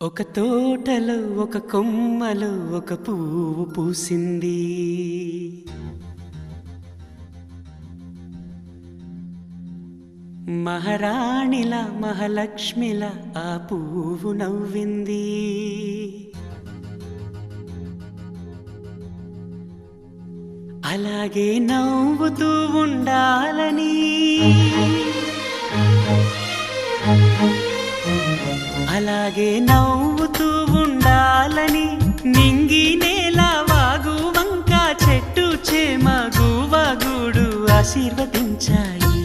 ఒక తోటలో ఒక కొమ్మలో ఒక పువ్వు పూసింది. మహారాణిలా మహాలక్ష్మిలా ఆ పువ్వు నవ్వింది. అలాగే నవ్వుతూ ఉండాలని, అలాగే నవ్వుతూ ఉండాలని నింగి నేల వాగు వంక చెట్టు చేమ గువగుడు ఆశీర్వదించాయి.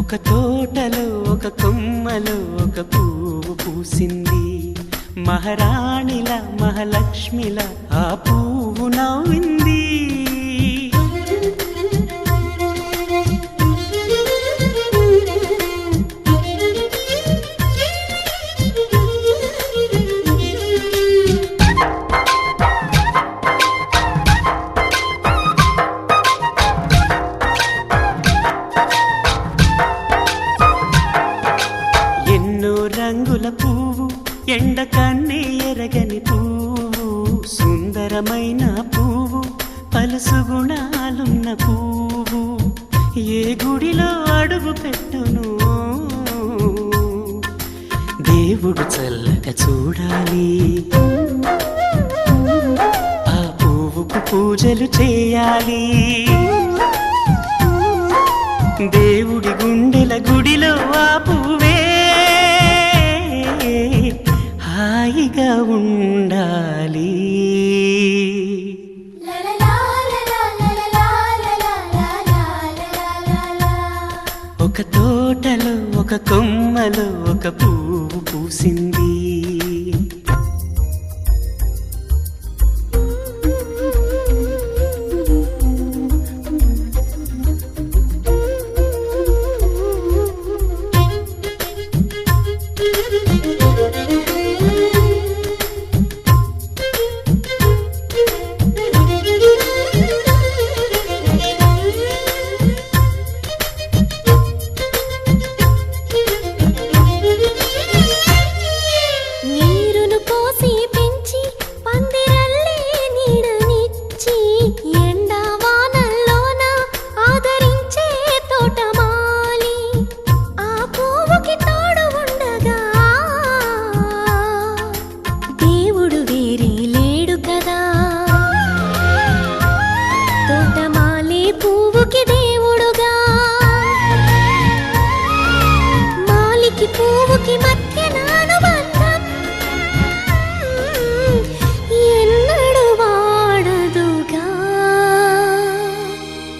ఒక తోటలో ఒక కొమ్మలో ఒక పువ్వు పూసింది. మహారాణిల మహాలక్ష్మిల ఆ పువ్వు నవ్వింది. రంగుల పువ్వు, ఎండ కన్నే ఎరగని పువ్వు, సుందరమైన పువ్వు, పలుసు గుణాలున్న పువ్వు, ఏ గుడిలో అడుగు పెట్టును దేవుడు చల్లగా చూడాలి. ఆ పువ్వుకు పూజలు చేయాలి. దేవుడి గుండెల గుడిలో ఆ పువ్వే హాయిగా ఉండాలి. ఒక తోటలో ఒక కొమ్మలో ఒక పువ్వు పూసింది.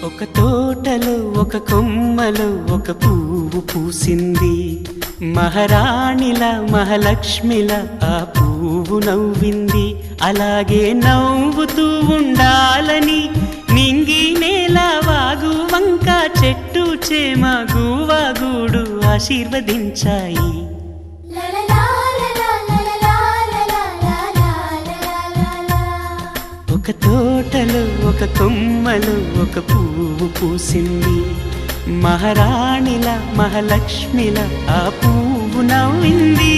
ఒక తోటలో ఒక కొమ్మలో ఒక పువ్వు పూసింది. మహారాణిల మహాలక్ష్మిల ఆ పువ్వు నవ్వింది. అలాగే నవ్వుతూ ఉండాలని నింగి నేల వాగు వంక చెట్టు చేమ గువగుడు ఆశీర్వదించాయి. ఒక తోటలో ఒక కొమ్మలో ఒక పువ్వు పూసింది. మహారాణిల మహాలక్ష్మిల ఆ పువ్వు నవ్వింది.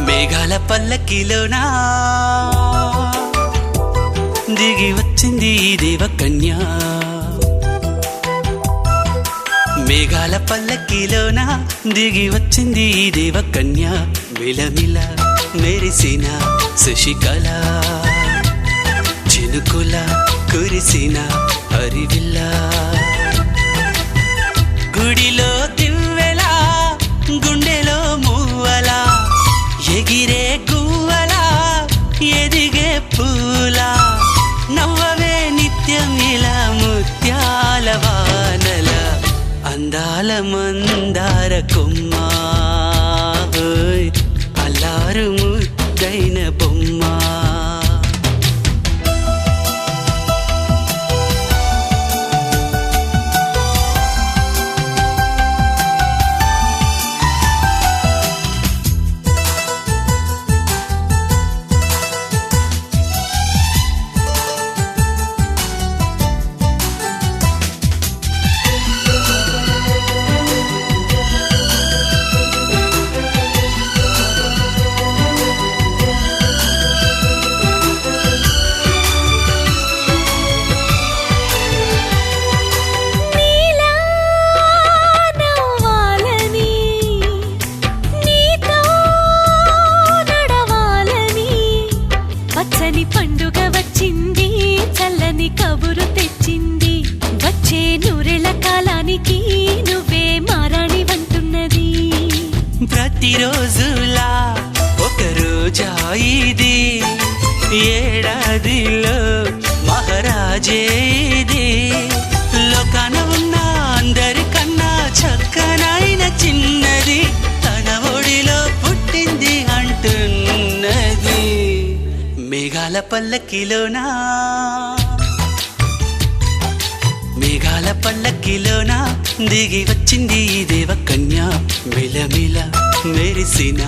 మేఘాల పల్లకిలోనా దిగి వచ్చింది దేవకన్య. మేఘాల పల్లకిలోనా దిగి వచ్చింది దేవకన్య. మిలమిల మెరిసిన శశికళ, చినుకుల కురిసిన హరివిల్ల, గుడిలో దివ్వెలా గుండెలో మూవలా, ఎగిరే గువ్వలా ఎదిగే పూలా, నవ్వవే నిత్యం ఇలా ముత్యాల వానల, అందాల మందార కొమ్మ. బంగారు ముద్దైన బొమ్మ. పండుగ వచ్చింది, చల్లని కబురు తెచ్చింది, వచ్చే నూరెళ్ళ కాలానికి నువ్వే మారాణి వంటున్నది. ప్రతిరోజులా ఒక రోజా ఇది, ఏడాదిలో మహారాజే ఇది. లోకాన ఉన్న అందరికన్నా చక్కనైన చిన్నది తన ఒడిలో పుట్టింది అంటున్నది. మేఘాల పల్లకిలోనా, మేఘాల పల్లకిలోనా దిగి వచ్చింది ఈ దేవకన్య. మిలమిల మెరిసిన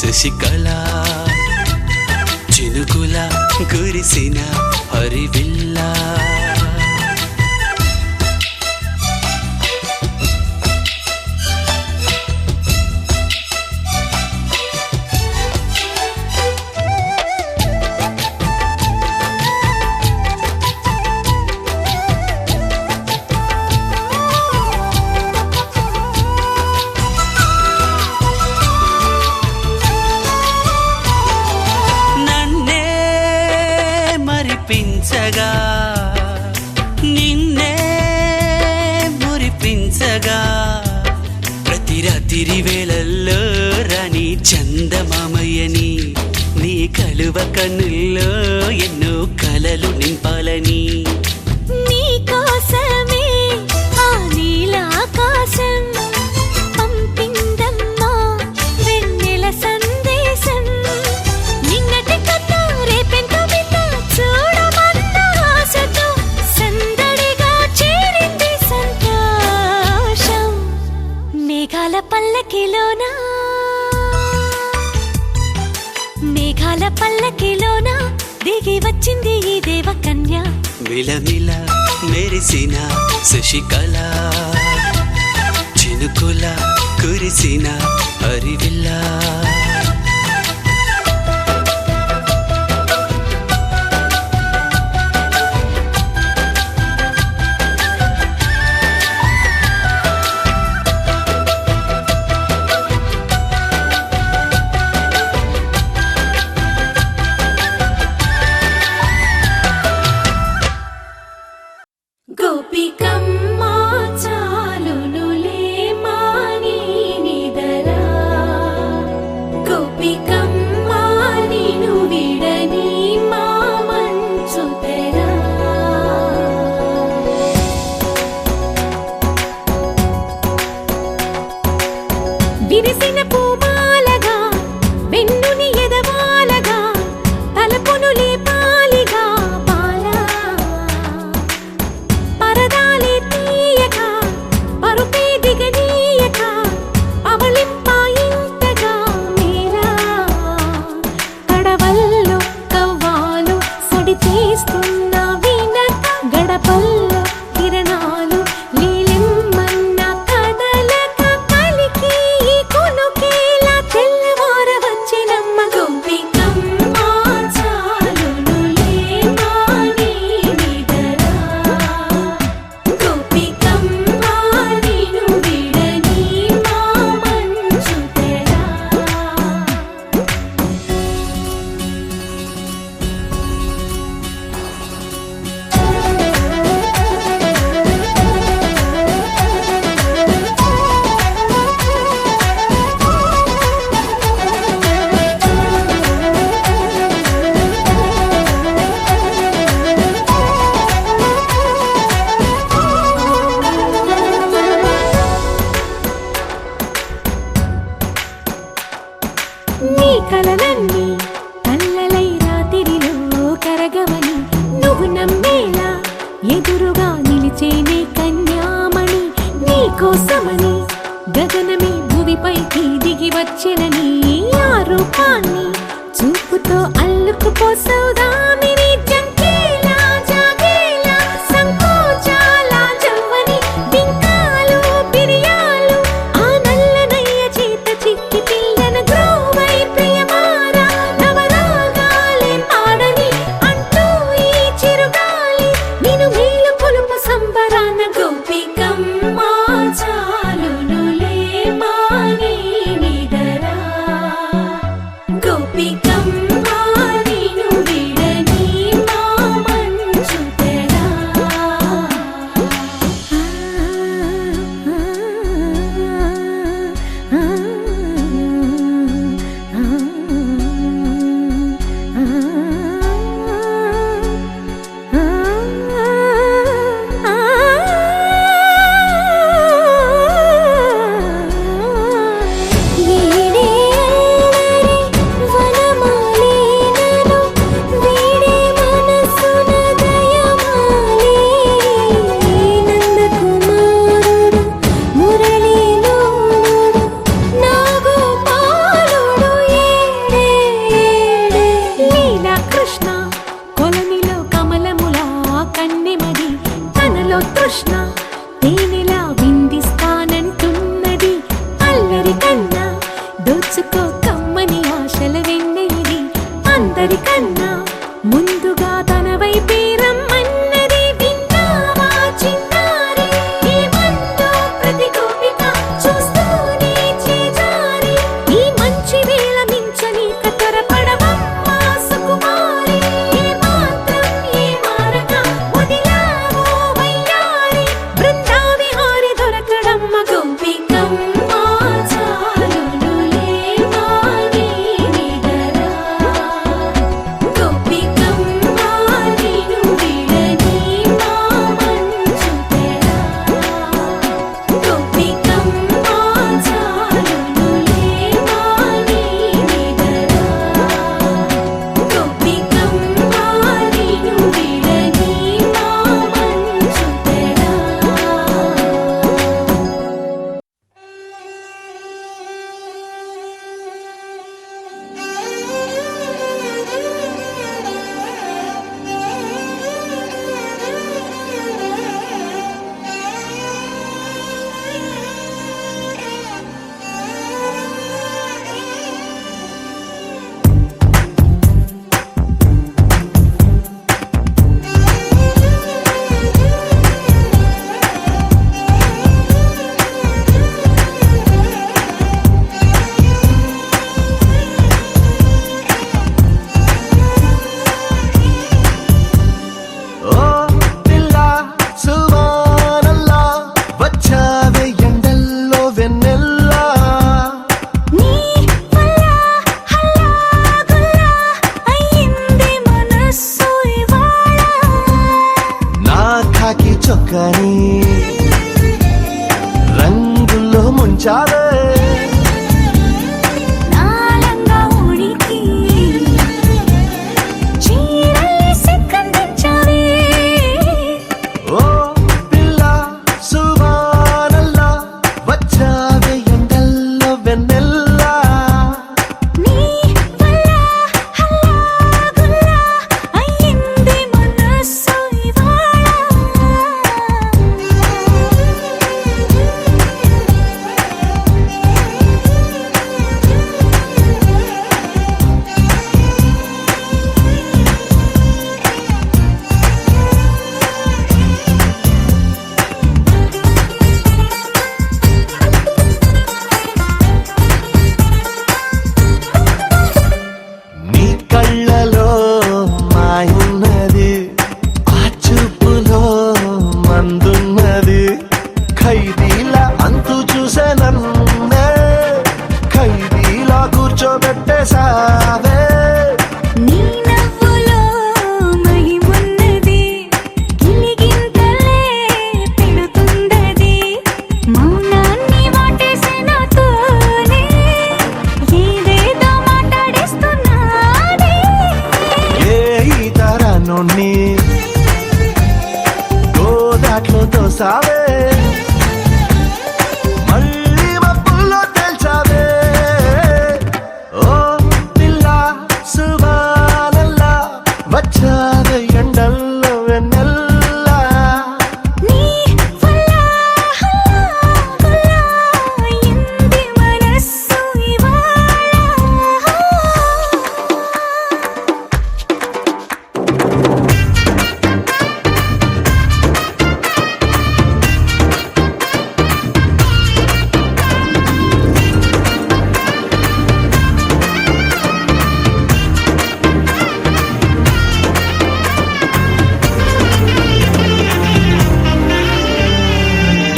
శశికళ, చినుకుల కురిసిన హరివిల్లా. మురిపించగా నిన్నే మురిపించగా, ప్రతి రాత్రి వేళల్లో రాణి చందమామయ్యని, నీ కలువ కన్నుల్లో ఎన్నో కలలు నింపాలని. నీ కోసమే ఆ నీలాకాశం పంపిందమ్మా వెన్నెల సందేశం. నిన్నటి కన్నా రేపెంతో విన్నా చూడమన్న ఆశతో సందడిగా చేరింది సంతోషం. మేఘాల పల్లకిలోనా, మేఘాల పల్లకిలోనా దిగి వచ్చింది ఈ దేవకన్య. మిలమిల మెరిసిన శశికళ, చినుకుల కురిసిన హరివిల్లా. గోపికమ్మా చాలునులే మాని నిదరా, కలలన్నీ కల్లలై రాత్రిలో కరగవని నువ్వు నమ్మేలా ఎదురుగా నిలిచేనే కన్యామణి నీకోసమని గగనమే భువిపైకి దిగి వచ్చెనని ఆ రూపాన్ని చూపుతో అల్లుకుపోసౌదామిని జంకేలా జాగేలా సంకోచాల జవ్వని బింకాలు బిరియాలు ఆ నల్లనయ్య చేత చిక్కి పిల్లన గ్రోవై ప్రియమారా నవరాగాలే పాడని అంటూ ఈ చిరుగాలి నిన్ను మేలు పులుపు సంబరాన గోపికమ్మ చాలునులే మాని నిదరా గోపికమ్మ నిన్ను విడని మా మంచు తెరా కృష్ణ కొలనిలో కమలములా కన్నెమది తనలో తృష్ణ తేనెలా విందిస్తానంటున్నది అల్లరి కన్నా దోచుకో కమ్మని ఆశల వెన్నెలిది అందరికన్నా ముందుగా తన వైపే రమ్మన్నది విన్నావా చిన్నారి ఏమందో ప్రతి గోపిక చూస్తూనే చేజారి ఈ మంచి వేళ మించని కతరపడవమ్మ సుకుమారి ఏ మాత్రం ఏ మారక వదిలావో వయ్యారి బృందావిహారి దొరకడమ్మ గోపికమ్మ చాలునులే మాని నిదరా గోపికమ్మ నిన్ను విడని మా మంచు తెరా గోపికమ్మ చాలునులే మాని నిదరా గోపికమ్మ నిన్ను విడని మా మంచు తెరా ఓ పిల్ల సువానల్లా వచ్చావే ఎండల్లో వెన్నెల్లా నీ వల్ల హల్లా గుల్లా అయ్యింది మనస్సు ఇవాళ నా ఖాకి చొక్కాని రంగుల్లో ముంచావే నాలంగా ఉడికి చీరల్ని సిగ్గందించావే ఓ పిల్ల సువానల్లా వచ్చావే ఎండల్లో వెన్నెల్లా నీ వల్ల హల్లా గుల్లా అయ్యింది మనస్సు ఇవాళ నీ కళ్ళలో మాయున్నది ఆ చూపులో మందున్నది ఖైదీలా అంతు చూసే నన్నే ఖైదీలా కూర్చోబెట్టేసావే నీ నవ్వులో మహిమున్నది గిలిగింతలే పెడుతుందది మౌనాన్ని వాటేసి నాతోనే ఏదేదో మాట్లాడే పూసావే మళ్ళీ మబ్బుల్లో తేల్చావే ఓ పిల్ల సువానల్లా వచ్చావే ఎండల్లో వెన్నెల్లా నీ వల్ల హల్లా ఇంది మనస్సు ఇవాళ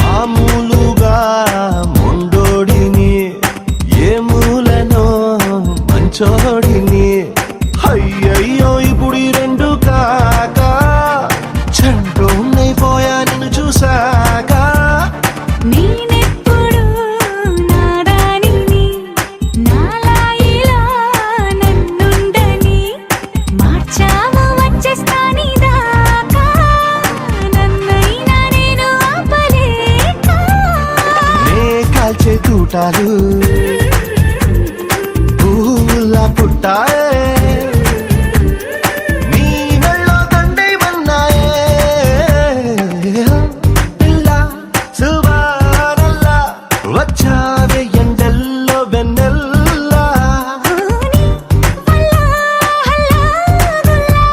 మామూలుగా మొండోడిని ఏ మూలనో మంచోడిని అయ్యయ్యో ఇప్పుడు ఈ రెండు కాక చంటోన్నైపోయా నిన్ను చూసాక నేనెప్పుడు నాదానిని నాలా ఇలా నన్నుండని మార్చావు వచ్చేస్తాని దాకా నన్నైనా నేను ఆపలేక నే కాల్చే తూటాలు పువ్వులా పుట్టాయే నీ మెళ్ళో దండేమన్నాయే పిల్ల సువానల్లా వచ్చావే ఎండల్లో వెన్నెల్లా నీ వల్ల హల్లా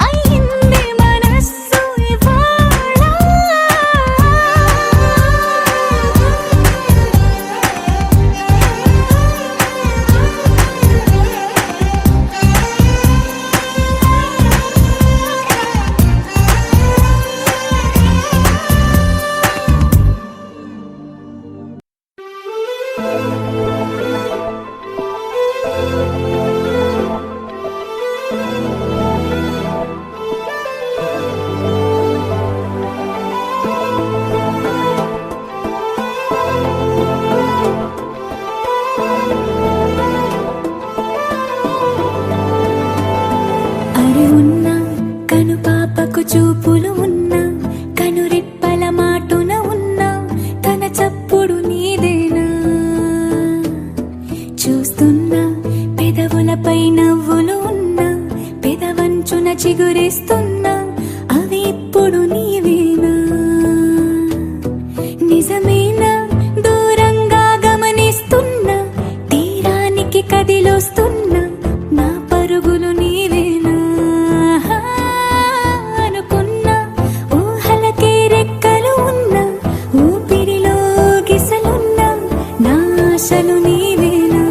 అయింది మనస్సు ఇవాళ అరే ఉన్నా కను పాపకు చూపులు ఉన్నా కను రెప్పల మాటున ఉన్నా తన చప్పుడు నీదేనా చూస్తున్నా పెదవులపై నవ్వులు ఉన్నా పెదవంచున చిగురేస్తున్నా అవి ఇప్పుడు నీవేనా నిజమేనా దూరంగా గమనిస్తున్నా తీరానికి కదిలొస్తున్నా నా పరుగులు నీవేనా అనుకున్నా ఊహలకే రెక్కలు ఉన్నా ఊపిరిలో గిసలున్నా నా ఆశలు నీవేనా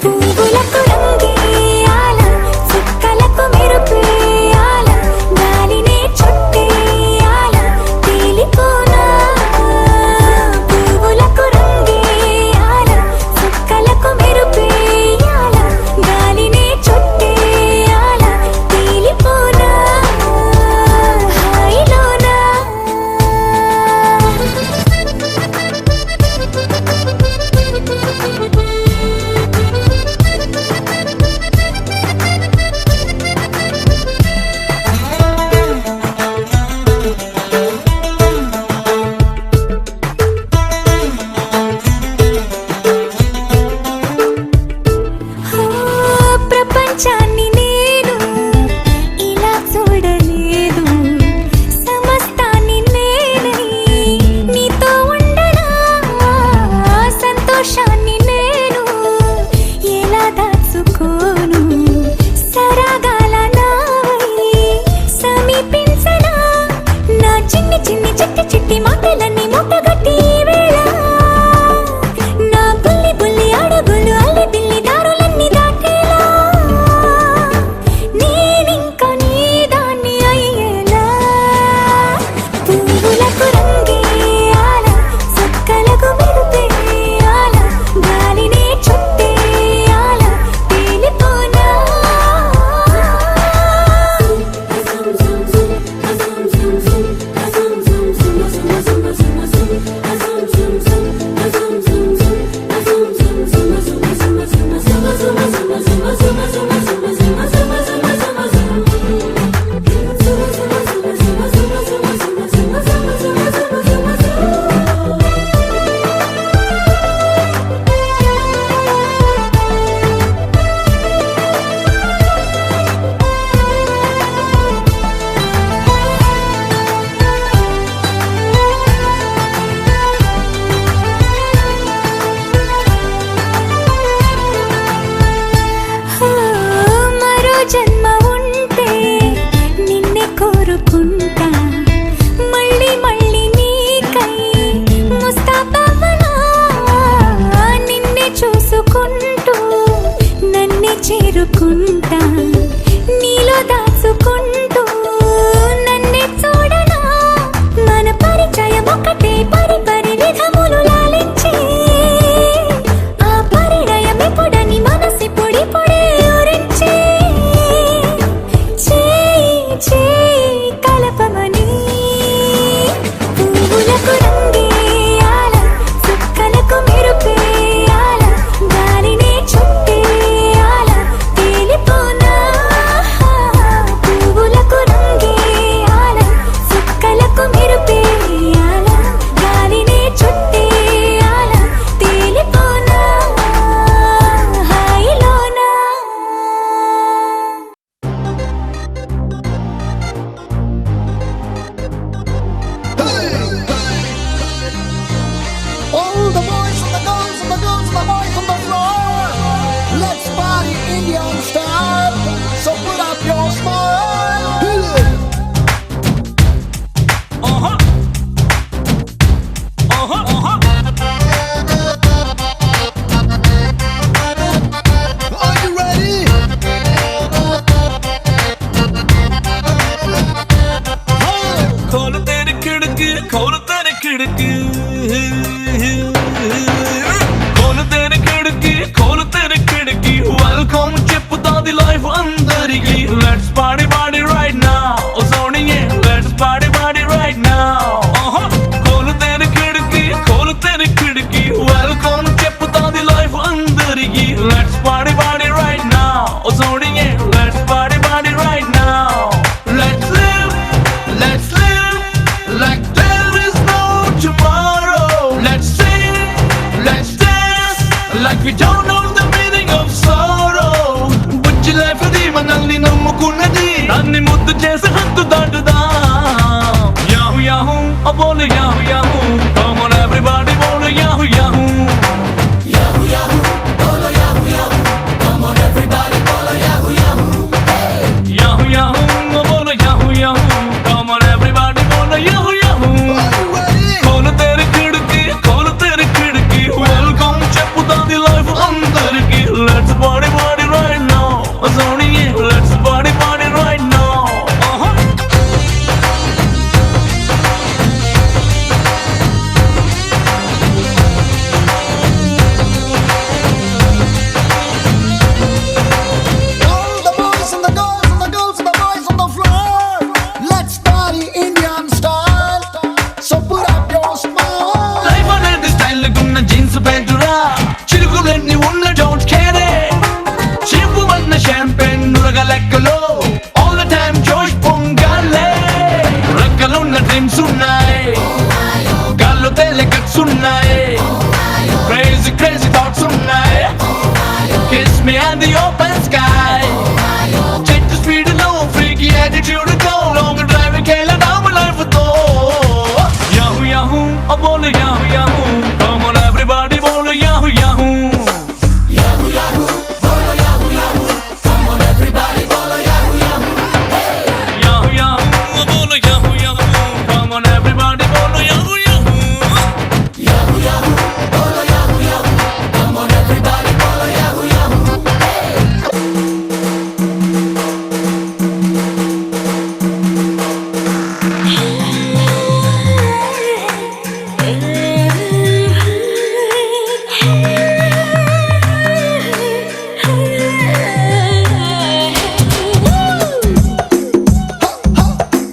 పువ్వులకు రంగే పువ్వులకు రంగేయాల సుక్కలకు మెరుపేయాల గాలినే చుట్టేయాల తేలిపోనా పువ్వులకు రంగేయాల సుక్కలకు మెరుపేయాల గాలినే చుట్టేయాల తేలిపోనా హాయిలోనా All the boys and the girls and the girls and the boys on the floor. Let's party Indian style. So put up your smile. Are you ready? खोल तेरे खिड़की खोल तेरे खिड़की खोल तेरे खिड़की खोल तेरे खिड़की वेलकम చెప్పుతా ది లైఫ్ అందరికి let's party party right now ఓ సోనియే let's party party right now खोल तेरे खिड़की खोल तेरे खिड़की वेलकम చెప్పుతా ది లైఫ్ అందరికి let's party party right now ఓ సోనియే let's party party right now let's live like there is no tomorrow. Let's sing, let's dance like we don't know the meaning of sorrow. Bujji life di manalni nammukunnadi danni muddu chesi hattu daatuda. Yahoo yahoo, oh bole yahoo yahoo. Come on everybody, bole yahoo yahoo. Yahoo yahoo, bole yahoo yahoo. Come on everybody, bole yahoo yahoo. Yahoo yahoo, oh bole yahoo yahoo. Come on everybody, bole yahoo yahoo. Are you ready? खोल तेरे खिड़की खोल तेरे खिड़की welcome చెప్పుతా the life అందరికి let's party party right now సోనియే let's party party right now All the boys and the girls and the girls and the boys on the floor. Let's party Indian style. So put up your smile. Life అనేది style గున్న jeans ప్యాంటురా చిలుకులన్నీ ఉన్న don't care chip వన్న champagne నురగ లెక్కలో all the time జోష్ పొంగాలే రెక్కలున్న dreams ఉన్నాయి గాల్లో తేలే కట్స్ ఉన్నాయి క్రేజీ క్రేజీ థాట్స్ ఉన్నాయి kiss me and the open sky చెట్టు స్పీడ్ లో ఫ్రీకీ యాటిట్యూడ్ తో లాంగ్ డ్రైవ్ కేలడామ లైఫ్ తో యాహూ యాహూ ఓ బోల్ yahoo yahoo come on everybody బోల్ యాహూ యాహూ యాహూ యాహూ బోల్ yahoo yahoo come on everybody బోల్ యాహూ యాహూ యాహూ యాహూ ఓ బోల్ yahoo yahoo come on everybody బోల్ యాహూ యాహూ యాహూ యాహూ బోల్ yahoo yahoo come on everybody బోల్ yahoo Yahoo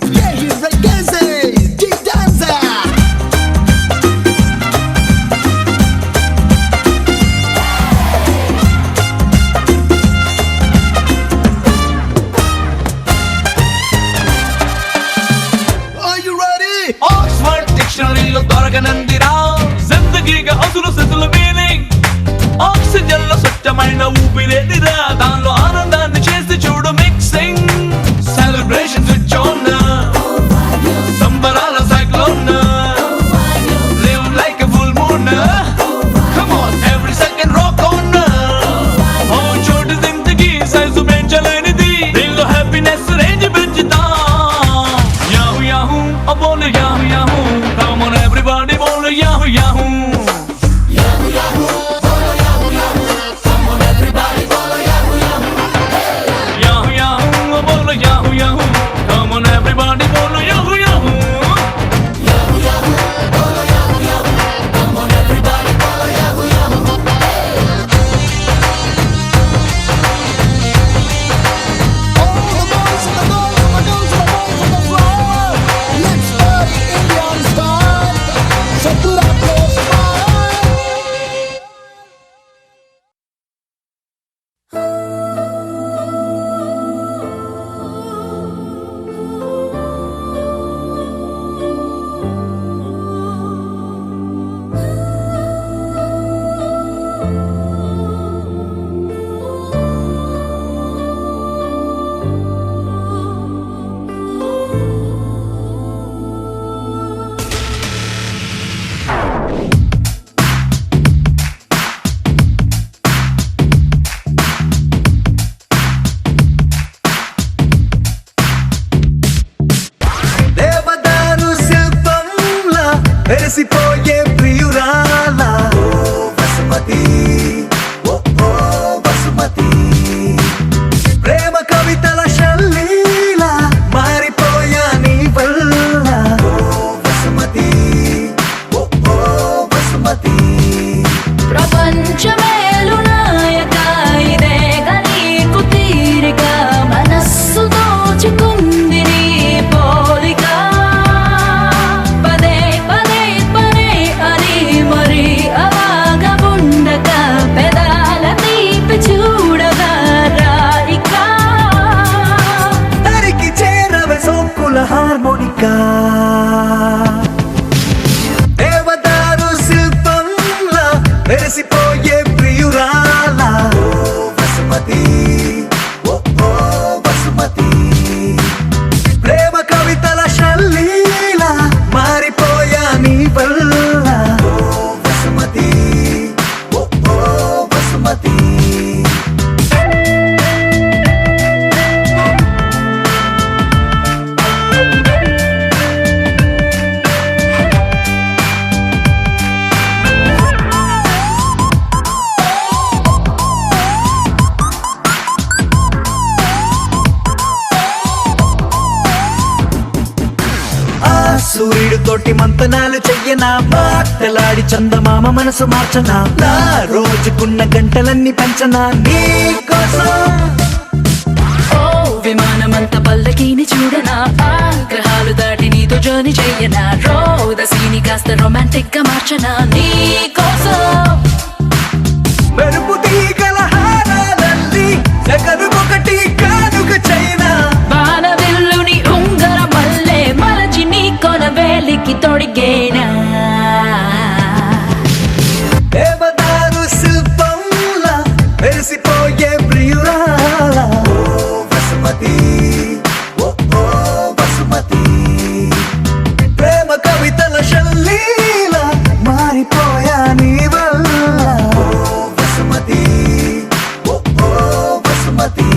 Yeah, you reggae, deep dancer. Are you ready? Oxford డిక్షనరీలో దొరకనందిరా జిందగీగా అసలు సిసలు మీనింగ్ ఆక్సిజన్ లో స్వచ్ఛమైన ఊపిరేదిరా దానిలో ఆనందాన్ని చేసి చూడు మిక్సింగ్ సెలబ్రేషన్ స్విచ్ ఆన్ సంబరాల cyclone live like a full moon come on every second rock on ఓ చోటు జిందగీ సైజు పెంచలేనిది దీనిలో హ్యాపీనెస్ రేంజ్ పెంచుతా యాహూ యాహూ ఓ బోల్ yahoo yahoo come on everybody బోల్ యాహూ యాహూ యాహూ యాహూ బోల్ yahoo yahoo come on everybody బోల్ యాహూ యాహూ మెరిసిపోయే ప్రియురాల వసుమతి ఓ వసుమతి ప్రేమ కవితల శల్లీల మారిపోయా నీ వల్ల వసుమతి ఓ వసుమతి ప్రపంచమేలు నాయక ఇదేగ నీకు తీరిక మనస్సు దోచుకుంది నీ పోలిక పదే పదే పదే అని మరి అలాగ ఉండక పెదాల తీపి చూడగా రాయిక తరికి చేరవే సోకుల హార్మోనికా దేవదారు శిల్పంలా మెరిసిపోయే ప్రియురాల వసుమతి ఓ వసుమతి ప్రేమ కవితల శల్లీల మారిపోయా నీ వల్ల వసుమతి ఓ వసుమతి సూర్యుడు తోటి మంతనాలు చెయ్యనా మాటలాడి చందమామ మనసు మార్చనా నా రోజుకున్న గంటలన్నీ పెంచనా నీ కోసం ఓ విమానమంత పల్లకీని చూడనా ఆ గ్రహాలు దాటి నీతో జర్నీ చెయ్యనా రోదసీని కాస్త రొమాంటిక్ గా మార్చనా నీ కోసం మెరుపు తీగల హారాలల్లి జగనుకొకటి కానుక చైనా బాణవిల్లుని ఉంగర మల్లె మలచి నీ కొన వేలికి తొడిగేనా దేవదారు శిల్పంలా మెరిసిపోయే ప్రియురాల వసుమతి ఓ వసుమతి ప్రేమ కవితల శల్లీల మారిపోయా నీ వల్ల వసుమతి ఓ వసుమతి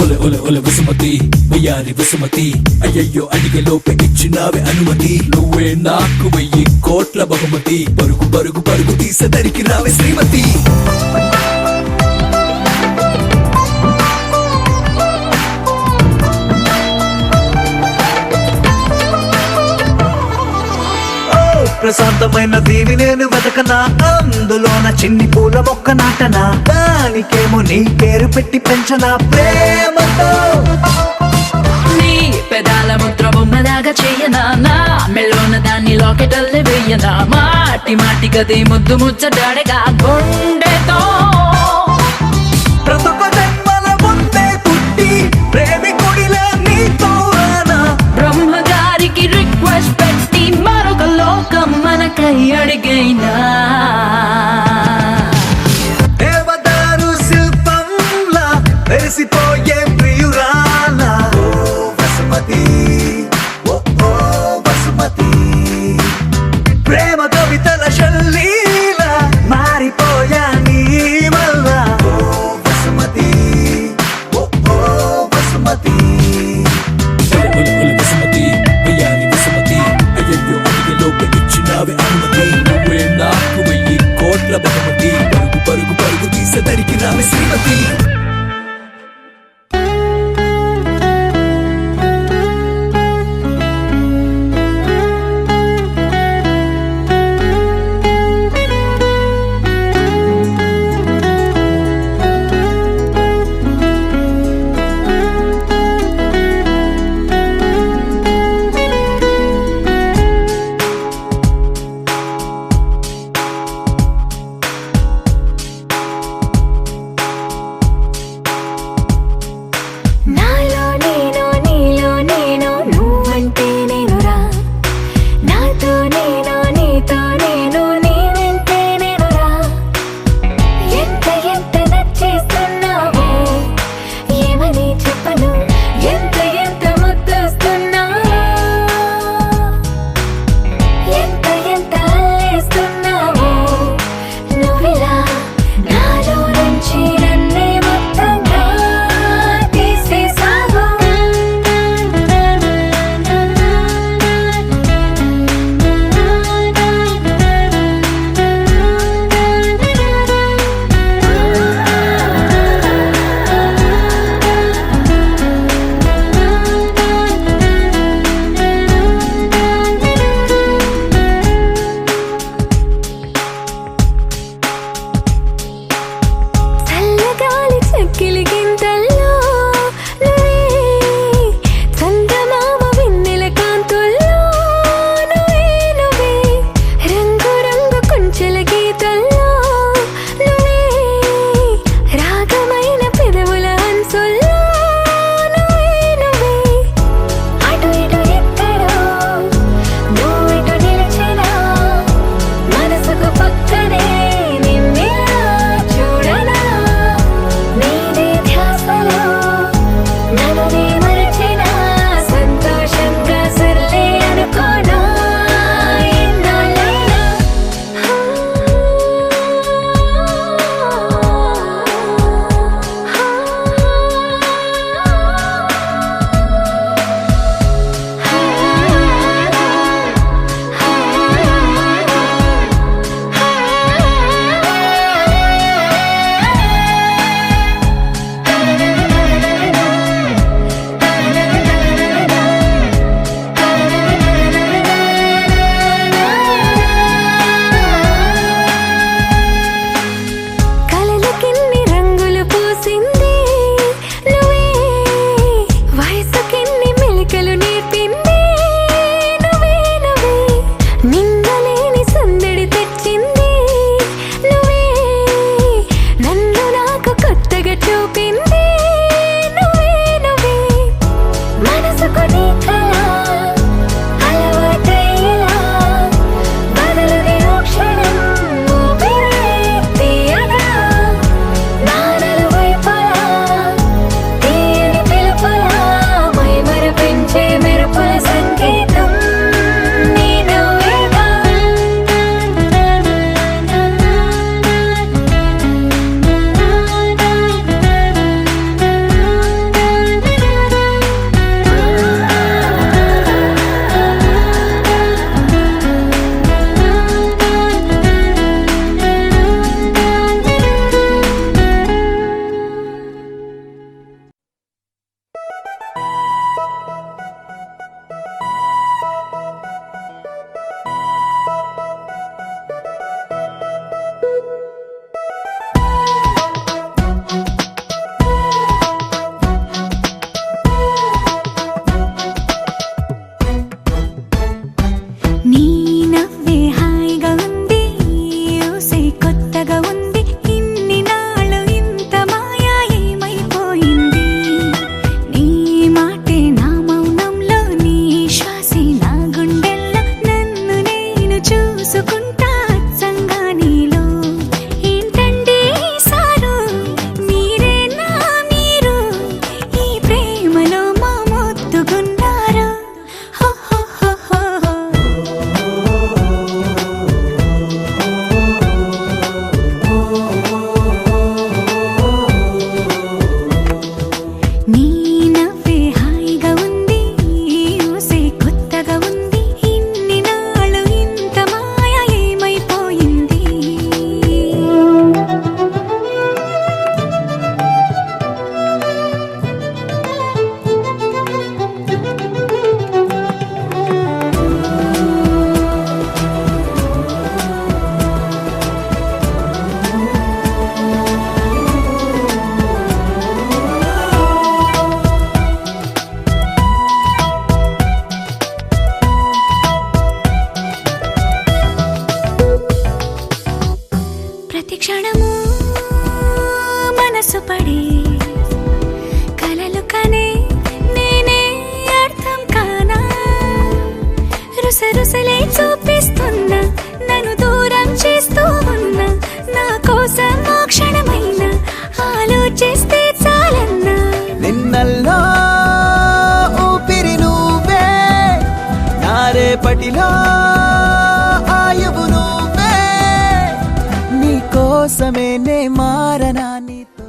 ఒల ఒల ఒల వసుమతి వయ్యారి వసుమతి అయ్యయ్యో అడిగే లోపే ఇచ్చినావే అనుమతి నువ్వే నాకు 1000 కోట్ల బహుమతి పరుగు పరుగు పరుగు తీసదరికి రావే శ్రీమతి ఓ ప్రశాంతమైన దీని నేను వెతకనా అందులోన చిన్ని పూల మొక్క నాటనా దానికేమో నీ పేరు పెట్టి పెంచనా ప్రేమతో నీ పెదాల ముద్ర బొమ్మలాగా చెయ్యనా నా మెళ్ళోన దాన్ని లాకెటల్లే వెయ్యనా మాటి మాటి గది ముద్దు ముచ్చడాడగా గుండెతో ప్రతొక్క జన్మల ముందే పుట్టి ప్రేమికుడిలా నీతో రానా బ్రహ్మగారికి రిక్వెస్ట్ పెట్టి మరొక లోకం మనకై అడిగైనా దేవదారు శిల్పంలా మెరిసిపోయే ప్రియురాల వసుమతి ఓ వసుమతి ప్రేమ కవితల శల్లీల మారిపోయా నీ వల్ల వసుమతి ఓ వసుమతి ఒల ఒల ఒల వసుమతి వయ్యారి వసుమతి అయ్యయ్యో అడిగే లోపే ఇచ్చినావే అనుమతి నువ్వే నాకు 1000 కోట్ల బహుమతి పరుగు పరుగు పరుగు తీసదరికి రావే శ్రీమతి క్షణము మనసు పడి కలలు కనే నేనే అర్థం కానా రుసరుసలే చూపిస్తున్నా నన్ను దూరం చేస్తూ ఉన్నా నా కోసం ఆ క్షణమైన ఆలోచిస్తే చాలన్నా నిన్నల్లో ఊపిరి నువ్వే నా రేపటిలో ఆయువు నువ్వే నీ కోసమే నే మారనా నీతో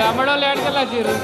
అమ్మడోళ్ళు ఏడుకెళ్ళా చీరు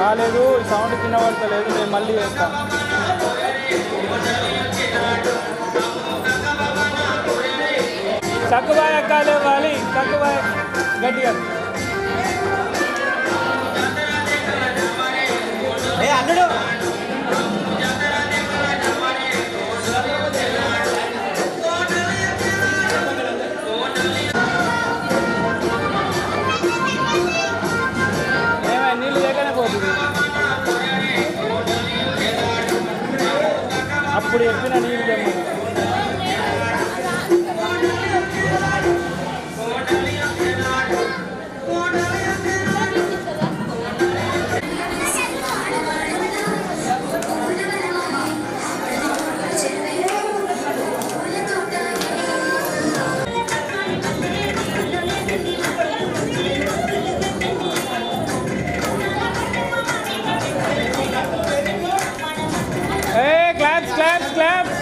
రాలేదు, సౌండ్ కింద పడతలేదు, నేను మళ్ళీ చేస్తాను. చక్కగా ఎక్కాలి ఇవ్వాలి, చక్కగా గట్టిగా. అల్లుడు నీళ్ళు లేకనే పోతుంది. అప్పుడు చెప్పిన నీళ్ళు తెమ్మని. Claps, claps, claps.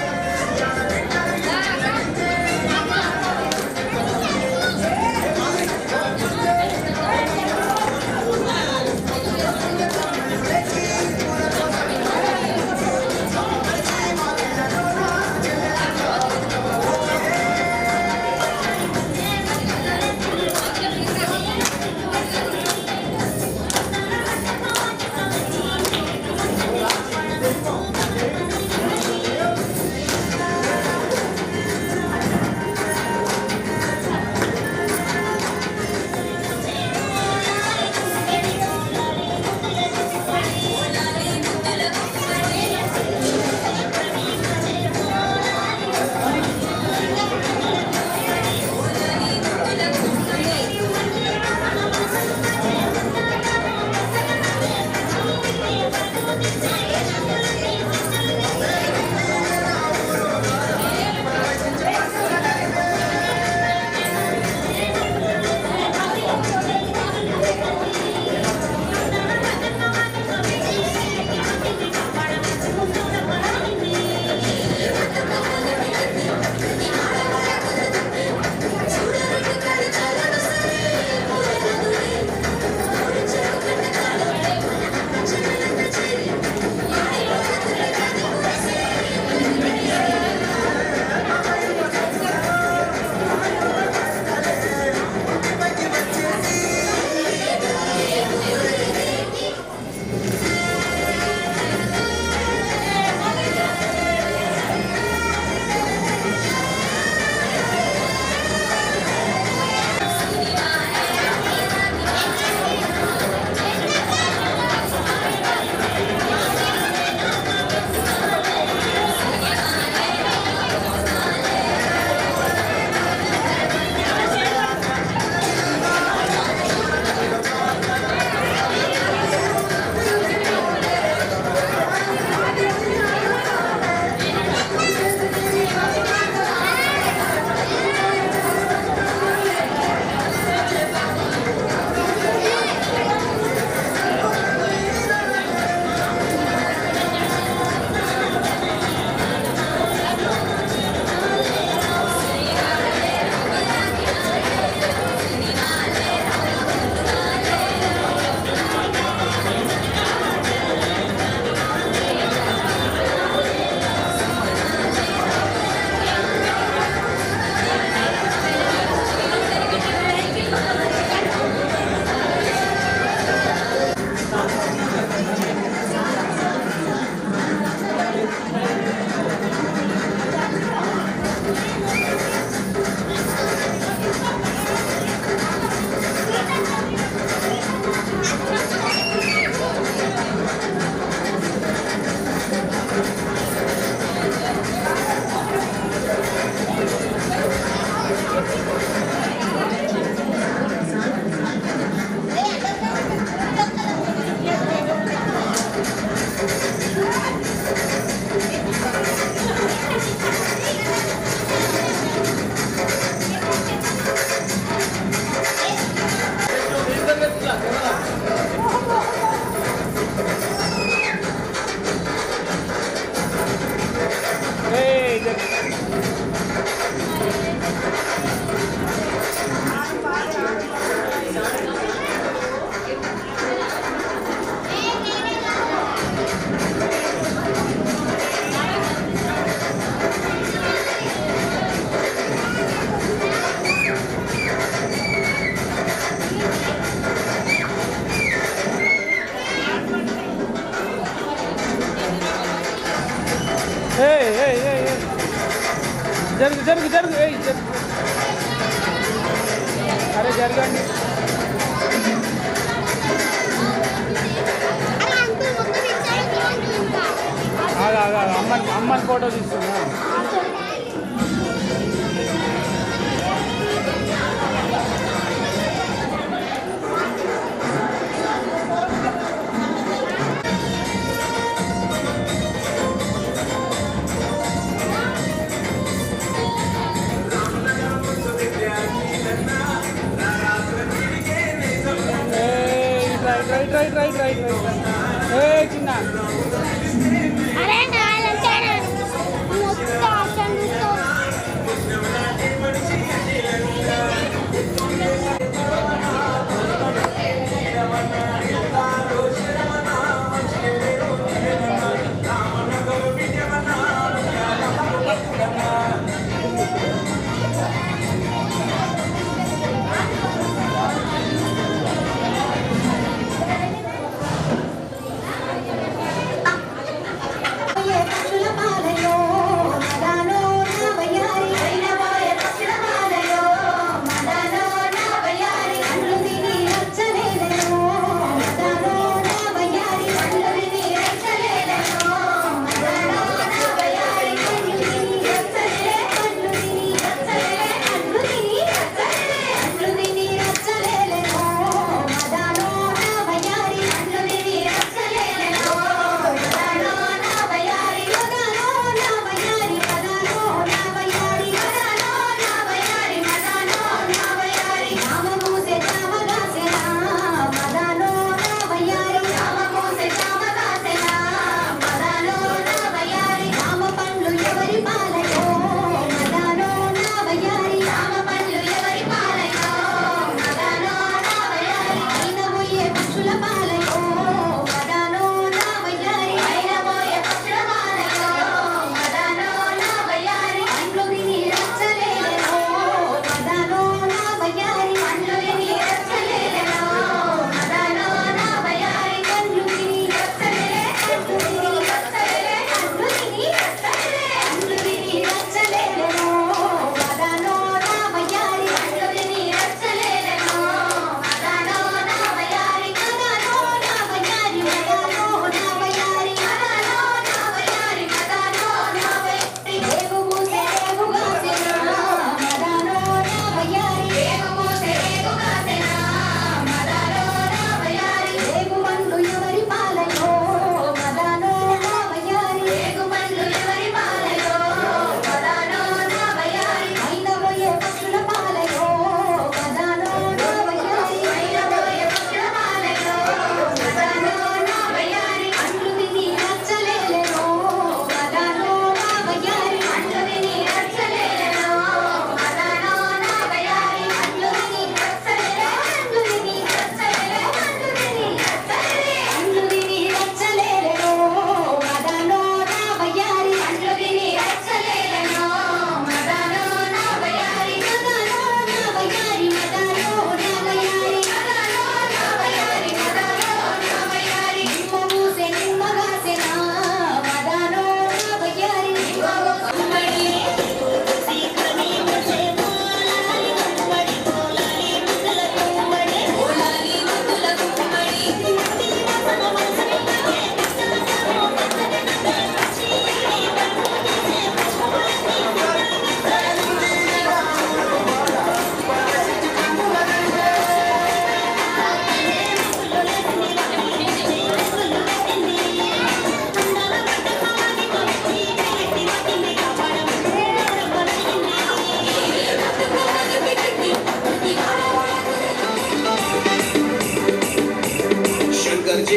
జరుగు జరుగు జరుగు ఏయ్ జరుగు అరే జరగండి అమ్మని ఫోటో తీసుకున్నా రైట్ ఏ చిన్న అరే నాలంటానా మొత్తం అసలు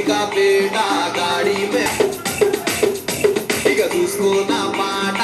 का बेटा गाड़ी में उसको ना पाट